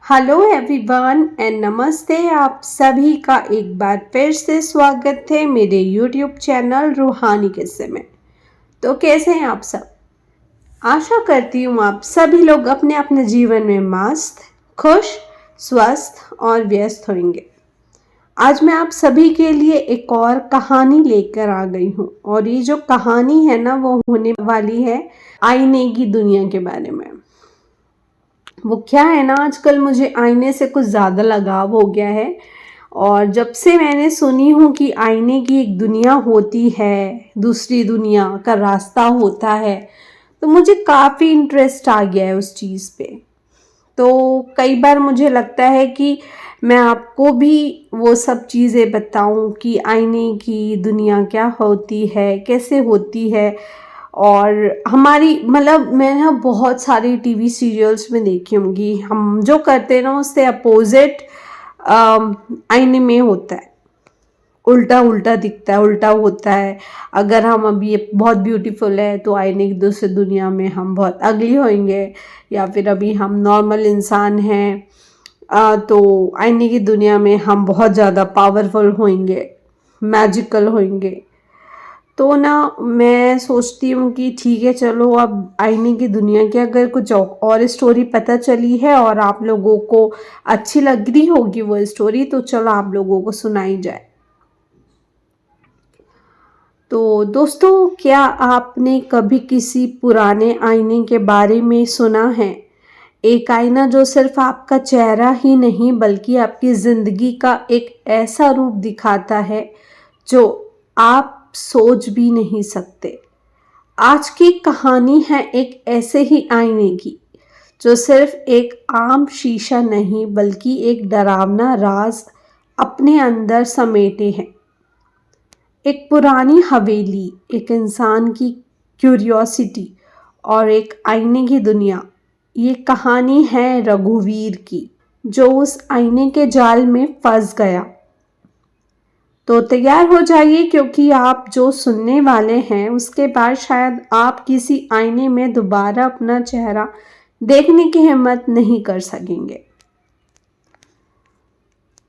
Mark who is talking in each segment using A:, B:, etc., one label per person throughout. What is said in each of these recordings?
A: Hello everyone and नमस्ते। आप सभी का एक बार फिर से स्वागत है मेरे यूट्यूब चैनल रूहानी किस्से में। तो कैसे हैं आप सब? आशा करती हूँ आप सभी लोग अपने अपने जीवन में मस्त, खुश, स्वस्थ और व्यस्त होंगे। आज मैं आप सभी के लिए एक और कहानी लेकर आ गई हूँ और ये जो कहानी है ना वो होने वाली है आईने की दुनिया के बारे में। वो क्या है ना, आजकल मुझे आईने से कुछ ज़्यादा लगाव हो गया है और जब से मैंने सुनी हूँ कि आईने की एक दुनिया होती है, दूसरी दुनिया का रास्ता होता है, तो मुझे काफ़ी इंटरेस्ट आ गया है उस चीज़ पे। तो कई बार मुझे लगता है कि मैं आपको भी वो सब चीज़ें बताऊं कि आईने की दुनिया क्या होती है, कैसे होती है। और हमारी मतलब मैं ना बहुत सारी टीवी सीरियल्स में देखी होंगी, हम जो करते हैं ना उससे अपोजिट आईने में होता है, उल्टा उल्टा दिखता है, उल्टा होता है। अगर हम अभी बहुत ब्यूटीफुल है तो आईने की दूसरी दुनिया में हम बहुत अगली होंगे, या फिर अभी हम नॉर्मल इंसान हैं तो आईने की दुनिया में हम बहुत ज़्यादा पावरफुल होंगे, मैजिकल होंगे। तो ना मैं सोचती हूँ कि ठीक है, चलो अब आईने की दुनिया की अगर कुछ और स्टोरी पता चली है और आप लोगों को अच्छी लग रही होगी वो स्टोरी, तो चलो आप लोगों को सुनाई जाए। तो दोस्तों, क्या आपने कभी किसी पुराने आईने के बारे में सुना है? एक आईना जो सिर्फ आपका चेहरा ही नहीं बल्कि आपकी जिंदगी का एक ऐसा रूप दिखाता है जो आप सोच भी नहीं सकते। आज की कहानी है एक ऐसे ही आईने की जो सिर्फ एक आम शीशा नहीं बल्कि एक डरावना राज अपने अंदर समेटे है। एक पुरानी हवेली, एक इंसान की क्यूरियोसिटी और एक आईने की दुनिया। ये कहानी है रघुवीर की, जो उस आईने के जाल में फंस गया। तो तैयार हो जाइए, क्योंकि आप जो सुनने वाले हैं उसके बाद शायद आप किसी आईने में दोबारा अपना चेहरा देखने की हिम्मत नहीं कर सकेंगे।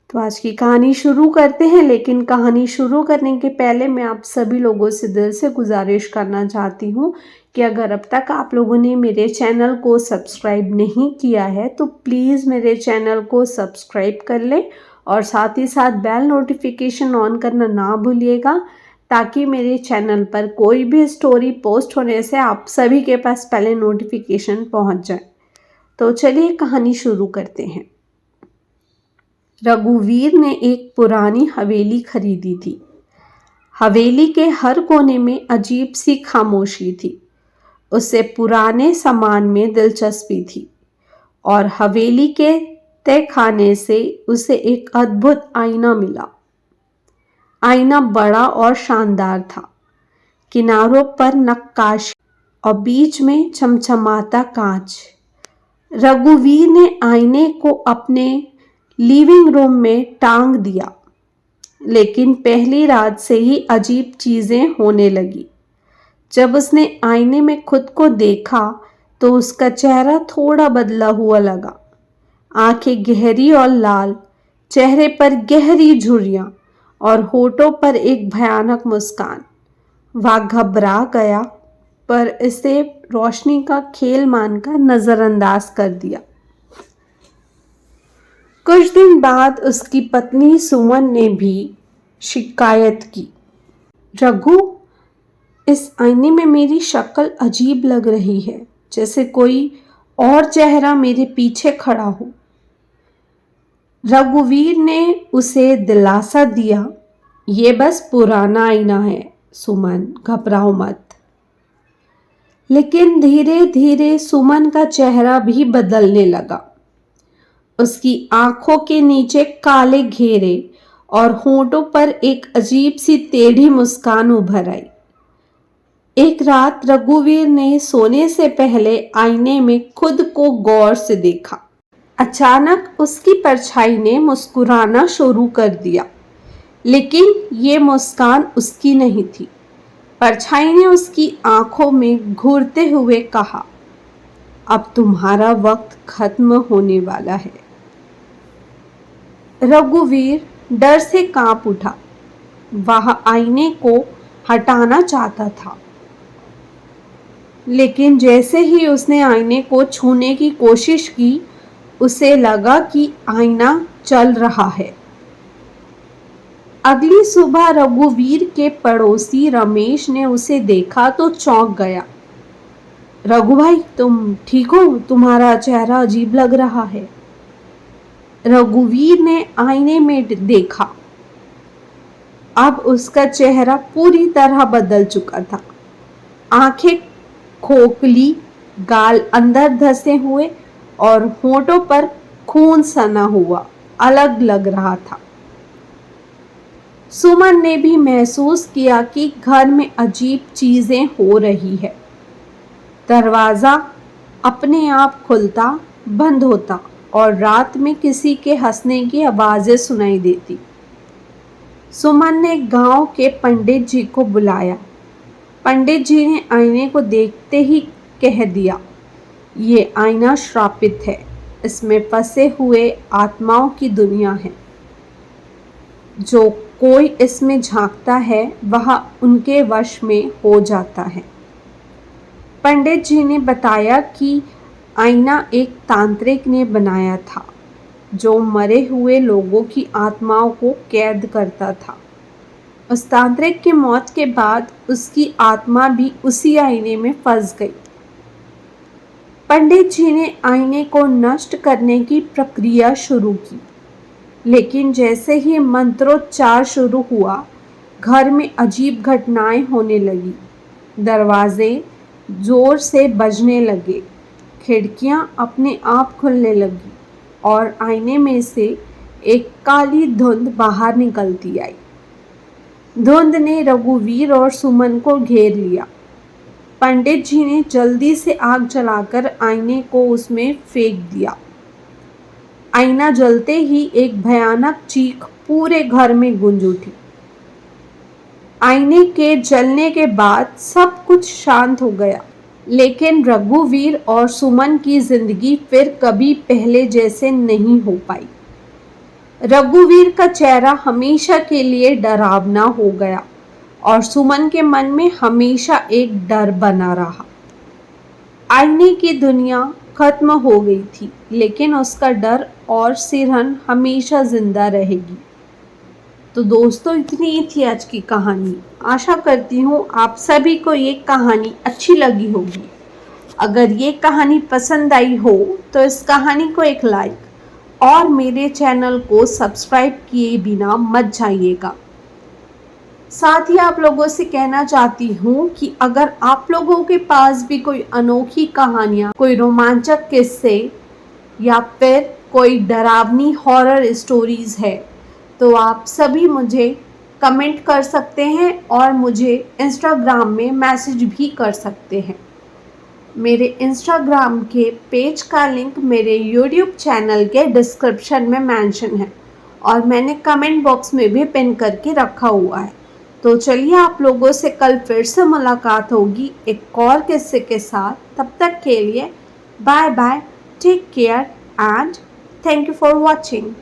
A: तो आज की कहानी शुरू करते हैं, लेकिन कहानी शुरू करने के पहले मैं आप सभी लोगों से दिल से गुजारिश करना चाहती हूँ कि अगर अब तक आप लोगों ने मेरे चैनल को सब्सक्राइब नहीं किया है तो प्लीज़ मेरे चैनल को सब्सक्राइब कर लें और साथ ही साथ बेल नोटिफिकेशन ऑन करना ना भूलिएगा, ताकि मेरे चैनल पर कोई भी स्टोरी पोस्ट होने से आप सभी के पास पहले नोटिफिकेशन पहुँच जाए। तो चलिए कहानी शुरू करते हैं। रघुवीर ने एक पुरानी हवेली खरीदी थी। हवेली के हर कोने में अजीब सी खामोशी थी। उसे पुराने सामान में दिलचस्पी थी और हवेली के तहखाने से उसे एक अद्भुत आईना मिला। आईना बड़ा और शानदार था, किनारों पर नक्काशी और बीच में चमचमाता कांच। रघुवीर ने आईने को अपने लिविंग रूम में टांग दिया, लेकिन पहली रात से ही अजीब चीजें होने लगी। जब उसने आईने में खुद को देखा तो उसका चेहरा थोड़ा बदला हुआ लगा। आंखें गहरी और लाल, चेहरे पर गहरी झुर्रियां और होठों पर एक भयानक मुस्कान। वह घबरा गया, पर इसे रोशनी का खेल मानकर नजरअंदाज कर दिया। कुछ दिन बाद उसकी पत्नी सुमन ने भी शिकायत की। रघु, इस आईने में मेरी शक्ल अजीब लग रही है, जैसे कोई और चेहरा मेरे पीछे खड़ा हो। रघुवीर ने उसे दिलासा दिया, ये बस पुराना आईना है सुमन, घबराओ मत। लेकिन धीरे धीरे सुमन का चेहरा भी बदलने लगा। उसकी आंखों के नीचे काले घेरे और होठों पर एक अजीब सी टेढ़ी मुस्कान उभर आई। एक रात रघुवीर ने सोने से पहले आईने में खुद को गौर से देखा। अचानक उसकी परछाई ने मुस्कुराना शुरू कर दिया, लेकिन ये मुस्कान उसकी नहीं थी। परछाई ने उसकी आंखों में घूरते हुए कहा, अब तुम्हारा वक्त खत्म होने वाला है। रघुवीर डर से कांप उठा। वह आईने को हटाना चाहता था, लेकिन जैसे ही उसने आईने को छूने की कोशिश की, उसे लगा कि आईना चल रहा है। अगली सुबह रघुवीर के पड़ोसी रमेश ने उसे देखा तो चौंक गया। रघु भाई, तुम ठीक हो? तुम्हारा चेहरा अजीब लग रहा है। रघुवीर ने आईने में देखा। अब उसका चेहरा पूरी तरह बदल चुका था। आंखें खोखली, गाल अंदर धंसे हुए और होठों पर खून सना हुआ अलग लग रहा था। सुमन ने भी महसूस किया कि घर में अजीब चीजें हो रही है। दरवाजा अपने आप खुलता बंद होता और रात में किसी के हंसने की आवाजें सुनाई देती। सुमन ने गांव के पंडित जी को बुलाया। पंडित जी ने आईने को देखते ही कह दिया, ये आईना श्रापित है, इसमें फंसे हुए आत्माओं की दुनिया है। जो कोई इसमें झांकता है वह उनके वश में हो जाता है। पंडित जी ने बताया कि आईना एक तांत्रिक ने बनाया था, जो मरे हुए लोगों की आत्माओं को कैद करता था। उस तांत्रिक की मौत के बाद उसकी आत्मा भी उसी आईने में फंस गई। पंडित जी ने आईने को नष्ट करने की प्रक्रिया शुरू की, लेकिन जैसे ही मंत्रोच्चार शुरू हुआ, घर में अजीब घटनाएं होने लगी। दरवाजे जोर से बजने लगे, खिड़कियां अपने आप खुलने लगी और आईने में से एक काली धुंध बाहर निकलती आई। धुंध ने रघुवीर और सुमन को घेर लिया। पंडित जी ने जल्दी से आग जलाकर आईने को उसमें फेंक दिया। आईना जलते ही एक भयानक चीख पूरे घर में गूंज उठी। आईने के जलने के बाद सब कुछ शांत हो गया, लेकिन रघुवीर और सुमन की जिंदगी फिर कभी पहले जैसे नहीं हो पाई। रघुवीर का चेहरा हमेशा के लिए डरावना हो गया और सुमन के मन में हमेशा एक डर बना रहा। आईने की दुनिया खत्म हो गई थी, लेकिन उसका डर और सिरहन हमेशा जिंदा रहेगी। तो दोस्तों, इतनी ही थी आज की कहानी। आशा करती हूँ आप सभी को ये कहानी अच्छी लगी होगी। अगर ये कहानी पसंद आई हो तो इस कहानी को एक लाइक और मेरे चैनल को सब्सक्राइब किए बिना मत जाइएगा। साथ ही आप लोगों से कहना चाहती हूँ कि अगर आप लोगों के पास भी कोई अनोखी कहानियाँ, कोई रोमांचक किस्से या फिर कोई डरावनी हॉरर स्टोरीज है, तो आप सभी मुझे कमेंट कर सकते हैं और मुझे इंस्टाग्राम में मैसेज भी कर सकते हैं। मेरे इंस्टाग्राम के पेज का लिंक मेरे यूट्यूब चैनल के डिस्क्रिप्शन में मेंशन है और मैंने कमेंट बॉक्स में भी पिन करके रखा हुआ है। तो चलिए, आप लोगों से कल फिर से मुलाकात होगी एक और किस्से के साथ। तब तक के लिए bye bye, take care and thank you for watching.